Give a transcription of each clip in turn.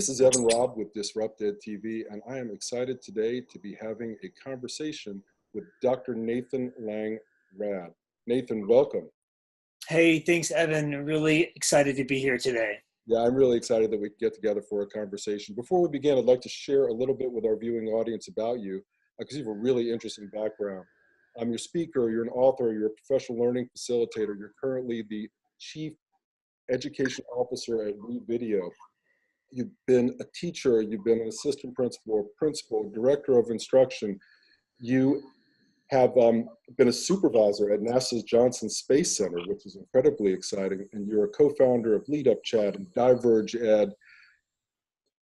this is Robb with Disrupted TV, and I am excited today to be having a conversation with Dr. Nathan Lang-Raad. Nathan, welcome. Hey, thanks, Evan. Really excited to be here today. Yeah, I'm really excited that we can get together for a conversation. Before we begin, I'd like to share a little bit with our viewing audience about you, because you have a really interesting background. You're a speaker, you're an author, you're a professional learning facilitator. You're currently the Chief Education Officer at Video. You've been a teacher, you've been an assistant principal, director of instruction. You have been a supervisor at NASA's Johnson Space Center, which is incredibly exciting. And you're a co-founder of Lead Up Chat and Diverge Ed.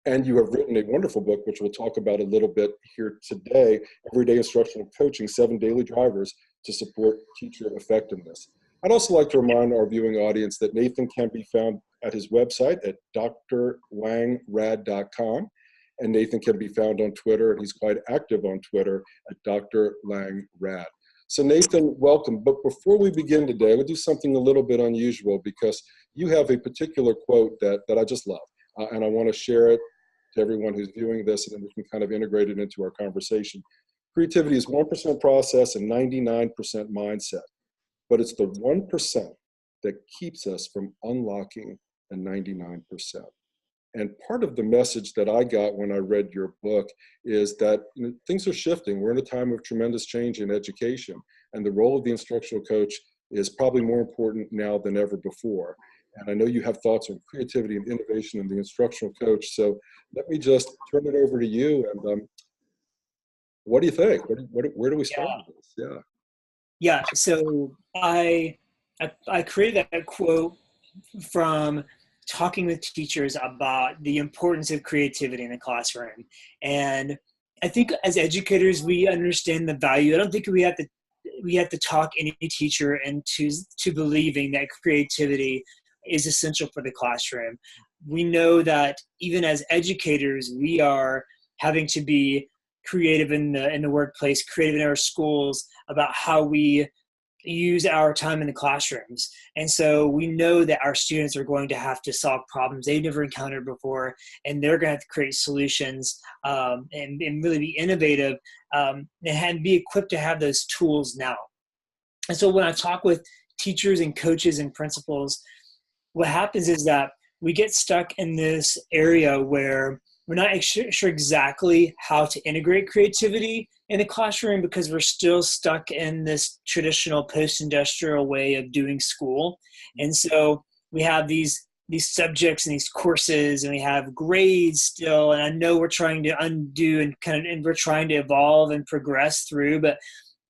And you have written a wonderful book, which we'll talk about a little bit here today, Everyday Instructional Coaching, 7 Daily Drivers to Support Teacher Effectiveness. I'd also like to remind our viewing audience that Nathan can be found at his website at drlangraad.com. And Nathan can be found on Twitter, and he's quite active on Twitter at Dr. Lang-Raad. So Nathan, welcome. But before we begin today, we'll do something a little bit unusual, because you have a particular quote that I just love. And I want to share it to everyone who's viewing this, and then we can kind of integrate it into our conversation. Creativity is 1% process and 99% mindset. But it's the 1% that keeps us from unlocking the 99%. And part of the message that I got when I read your book is that things are shifting. We're in a time of tremendous change in education, and the role of the instructional coach is probably more important now than ever before. And I know you have thoughts on creativity and innovation in the instructional coach. So let me just turn it over to you. And what do you think? Where do we start with this? Yeah. Yeah, so I created that quote from talking with teachers about the importance of creativity in the classroom. And I think as educators, we understand the value. I don't think we have to talk any teacher into believing that creativity is essential for the classroom. We know that even as educators, we are having to be creative in the workplace, creative in our schools about how we use our time in the classrooms. And so we know that our students are going to have to solve problems they've never encountered before, and they're going to have to create solutions and really be innovative and be equipped to have those tools now. And so when I talk with teachers and coaches and principals, what happens is that we get stuck in this area where we're not sure exactly how to integrate creativity in the classroom, because we're still stuck in this traditional post-industrial way of doing school. And so we have these subjects and these courses, and we have grades still. And I know we're trying to undo and we're trying to evolve and progress through, but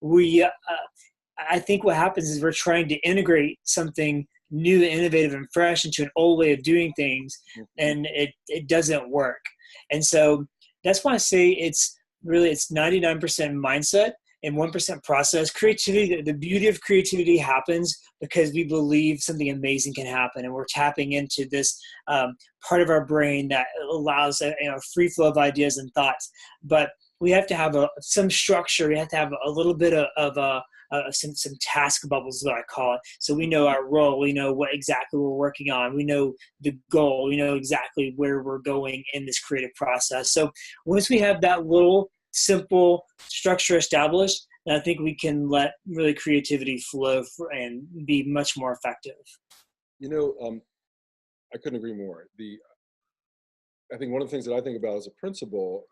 I think what happens is we're trying to integrate something new, innovative, and fresh into an old way of doing things, and it doesn't work. And so that's why I say it's 99% mindset and 1% process. Creativity, the beauty of creativity happens because we believe something amazing can happen, and we're tapping into this part of our brain that allows a free flow of ideas and thoughts. But we have to have some structure. We have to have a little bit of some task bubbles, is what I call it. So we know our role, we know what exactly we're working on, we know the goal, we know exactly where we're going in this creative process. So once we have that little simple structure established, then I think we can let really creativity flow and be much more effective. I couldn't agree more. I think one of the things that I think about as a principal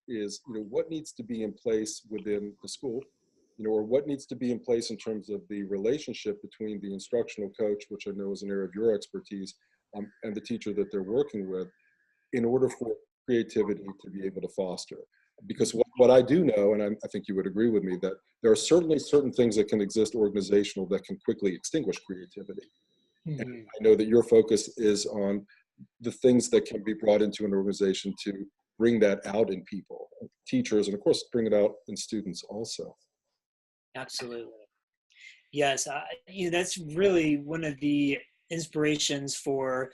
is what needs to be in place within the school, or what needs to be in place in terms of the relationship between the instructional coach, which I know is an area of your expertise, and the teacher that they're working with, in order for creativity to be able to foster. Because what I do know, and I think you would agree with me, that there are certainly certain things that can exist organizational that can quickly extinguish creativity. Mm-hmm. And I know that your focus is on the things that can be brought into an organization to bring that out in people, teachers, and of course, bring it out in students also. Absolutely. Yes. That's really one of the inspirations for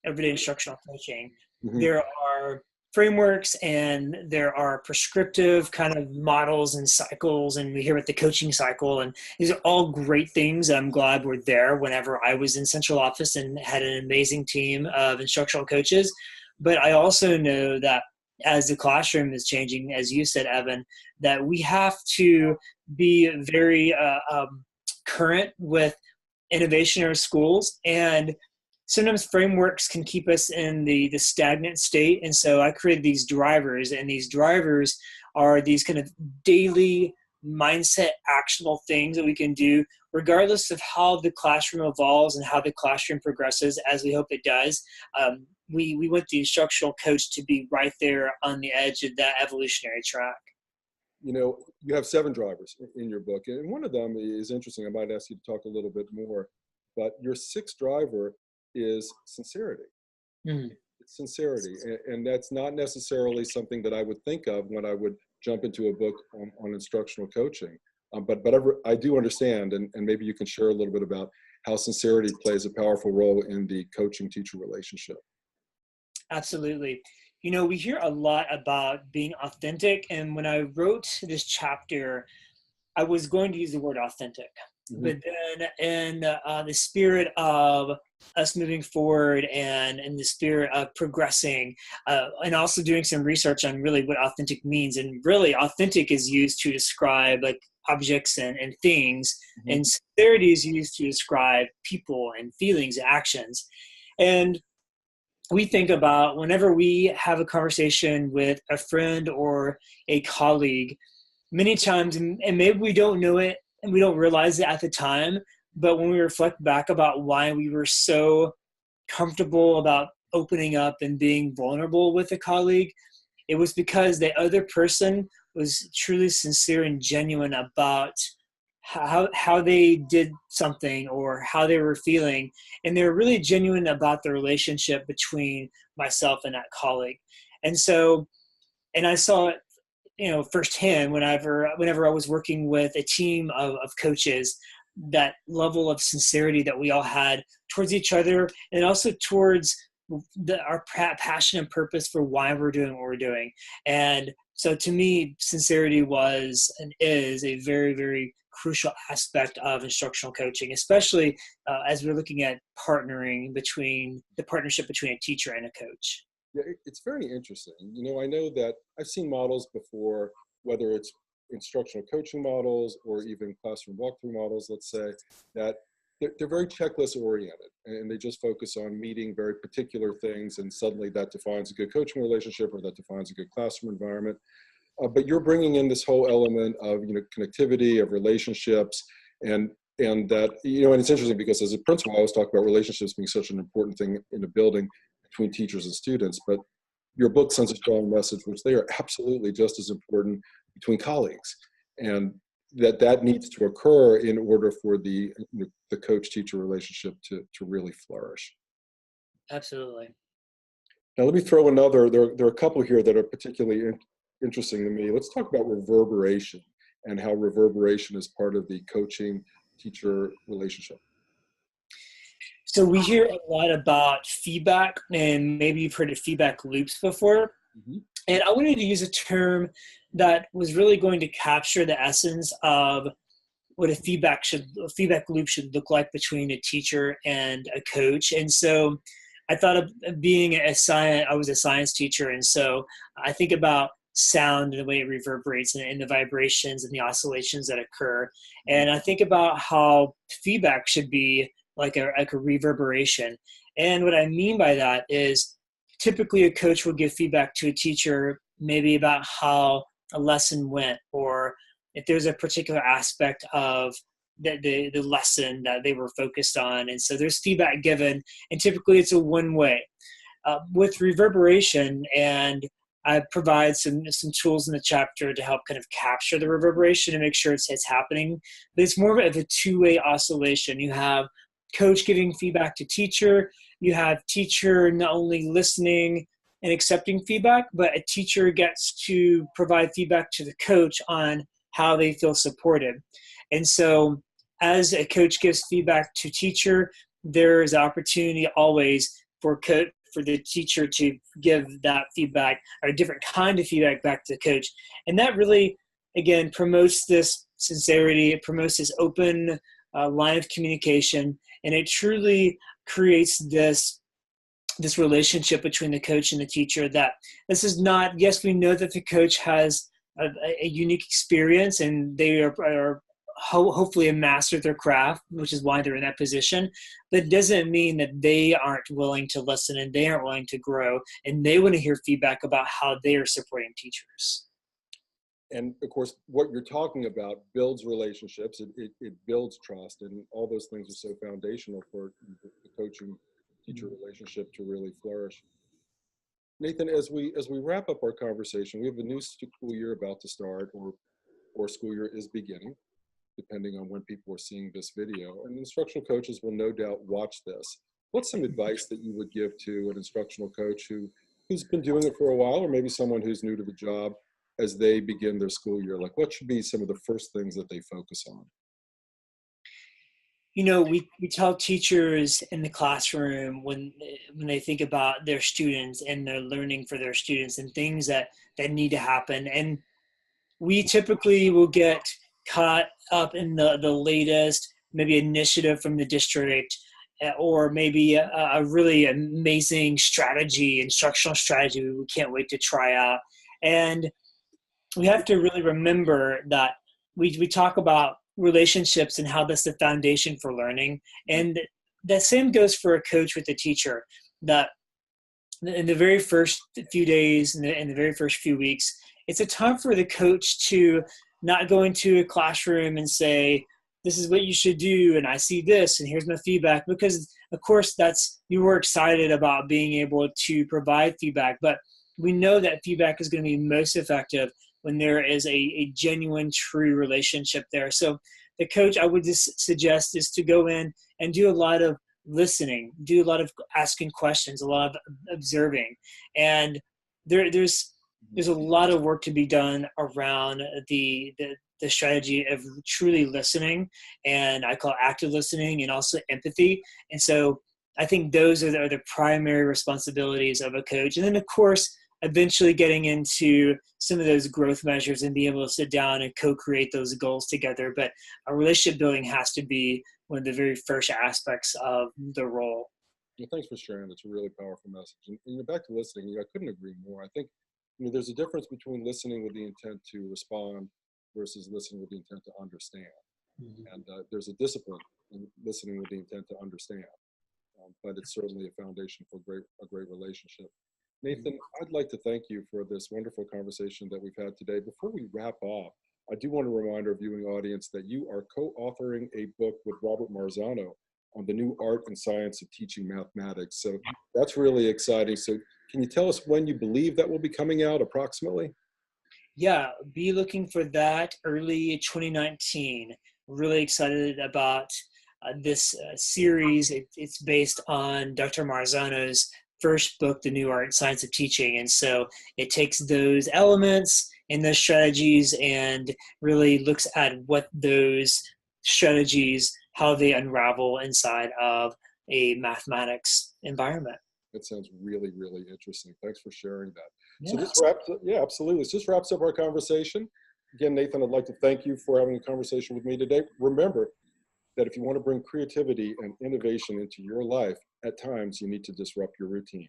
Everyday Instructional Coaching. Mm-hmm. There are frameworks and there are prescriptive kind of models and cycles, and we hear about the coaching cycle, and these are all great things. I'm glad we're there whenever I was in central office and had an amazing team of instructional coaches. But I also know that as the classroom is changing, as you said, Evan, that we have to be very current with innovation in our schools. And sometimes frameworks can keep us in the stagnant state. And so I created these drivers, and these drivers are these kind of daily mindset actionable things that we can do regardless of how the classroom evolves and how the classroom progresses, as we hope it does. We want the instructional coach to be right there on the edge of that evolutionary track. You know, you have 7 drivers in your book, and one of them is interesting. I might ask you to talk a little bit more, but your 6th driver is sincerity. It's sincerity, and that's not necessarily something that I would think of when I would jump into a book on instructional coaching. But I do understand, and maybe you can share a little bit about how sincerity plays a powerful role in the coaching-teacher relationship. Absolutely. You know, we hear a lot about being authentic, and when I wrote this chapter, I was going to use the word authentic. But then in the spirit of us moving forward and in the spirit of progressing and also doing some research on really what authentic means, and really authentic is used to describe like objects and things, and sincerity is used to describe people and feelings and actions. And we think about whenever we have a conversation with a friend or a colleague, many times, and maybe we don't know it and we don't realize it at the time, but when we reflect back about why we were so comfortable about opening up and being vulnerable with a colleague, it was because the other person was truly sincere and genuine about how they did something or how they were feeling. And they were really genuine about the relationship between myself and that colleague. And so, and I saw it, you know, firsthand whenever I was working with a team of coaches, that level of sincerity that we all had towards each other, and also towards our passion and purpose for why we're doing what we're doing. And so to me, sincerity was and is a very, very crucial aspect of instructional coaching, especially as we're looking at partnering between the partnership between a teacher and a coach. Yeah, it's very interesting. You know, I know that I've seen models before, whether it's instructional coaching models or even classroom walkthrough models, let's say, that they're very checklist oriented, and they just focus on meeting very particular things, and suddenly that defines a good coaching relationship or that defines a good classroom environment. But you're bringing in this whole element of, you know, connectivity, of relationships, and that, you know, and it's interesting because as a principal, I always talk about relationships being such an important thing in a building between teachers and students, but your book sends a strong message, which they are absolutely just as important between colleagues, and that needs to occur in order for the coach-teacher relationship to really flourish. Absolutely. Now let me throw another, there are a couple here that are particularly interesting to me. Let's talk about reverberation and how reverberation is part of the coaching-teacher relationship. So we hear a lot about feedback, and maybe you've heard of feedback loops before. And I wanted to use a term that was really going to capture the essence of what a feedback loop should look like between a teacher and a coach. And so I thought of being I was a science teacher, and so I think about sound and the way it reverberates and the vibrations and the oscillations that occur. And I think about how feedback should be like a reverberation. And what I mean by that is typically a coach will give feedback to a teacher maybe about how a lesson went, or if there's a particular aspect of the lesson that they were focused on. And so there's feedback given, and typically it's a one-way. With reverberation, and I provide some tools in the chapter to help kind of capture the reverberation and make sure it's happening. But it's more of a two-way oscillation. You have coach giving feedback to teacher. You have teacher not only listening and accepting feedback, but a teacher gets to provide feedback to the coach on how they feel supported. And so as a coach gives feedback to teacher, there is an opportunity always for the teacher to give that feedback, or a different kind of feedback, back to the coach. And that really, again, promotes this sincerity. It promotes this open line of communication, and it truly creates this this relationship between the coach and the teacher, that this is not, yes, we know that the coach has a unique experience and they are hopefully a master of their craft, which is why they're in that position. But it doesn't mean that they aren't willing to listen and they aren't willing to grow and they want to hear feedback about how they are supporting teachers. And of course, what you're talking about builds relationships, it builds trust, and all those things are so foundational for the coaching teacher relationship to really flourish. Nathan, as we wrap up our conversation, we have a new school year about to start, or school year is beginning, depending on when people are seeing this video. And instructional coaches will no doubt watch this. What's some advice that you would give to an instructional coach who's been doing it for a while, or maybe someone who's new to the job as they begin their school year? Like, what should be some of the first things that they focus on? You know, we tell teachers in the classroom when they think about their students and their learning for their students and things that need to happen. And we typically will get caught up in the latest maybe initiative from the district, or maybe a really amazing strategy, instructional strategy we can't wait to try out. And we have to really remember that we talk about relationships and how that's the foundation for learning. And that same goes for a coach with a teacher, that in the very first few days, in the very first few weeks, it's a time for the coach to not go into a classroom and say, this is what you should do, and I see this, and here's my feedback, because of course you were excited about being able to provide feedback, but we know that feedback is going to be most effective when there is a genuine, true relationship there. So the coach, I would just suggest, is to go in and do a lot of listening, do a lot of asking questions, a lot of observing. And there's a lot of work to be done around the strategy of truly listening, and I call it active listening, and also empathy. And so I think those are the primary responsibilities of a coach. And then, of course, eventually getting into some of those growth measures and be able to sit down and co-create those goals together. But a relationship building has to be one of the very first aspects of the role. Well, thanks for sharing. That's a really powerful message. And you're back to listening. I couldn't agree more. I think there's a difference between listening with the intent to respond versus listening with the intent to understand. Mm-hmm. And there's a discipline in listening with the intent to understand. But it's certainly a foundation for a great relationship. Nathan, I'd like to thank you for this wonderful conversation that we've had today. Before we wrap up, I do want to remind our viewing audience that you are co-authoring a book with Robert Marzano on the new art and science of teaching mathematics. So that's really exciting. So can you tell us when you believe that will be coming out approximately? Yeah, be looking for that early 2019. Really excited about this series. It's based on Dr. Marzano's first book, The New Art and Science of Teaching. And so it takes those elements and those strategies and really looks at what those strategies, how they unravel inside of a mathematics environment. That sounds really, really interesting. Thanks for sharing that. Yeah. So this wraps up, yeah, absolutely. So this wraps up our conversation. Again, Nathan, I'd like to thank you for having a conversation with me today. Remember that if you want to bring creativity and innovation into your life, at times you need to disrupt your routine.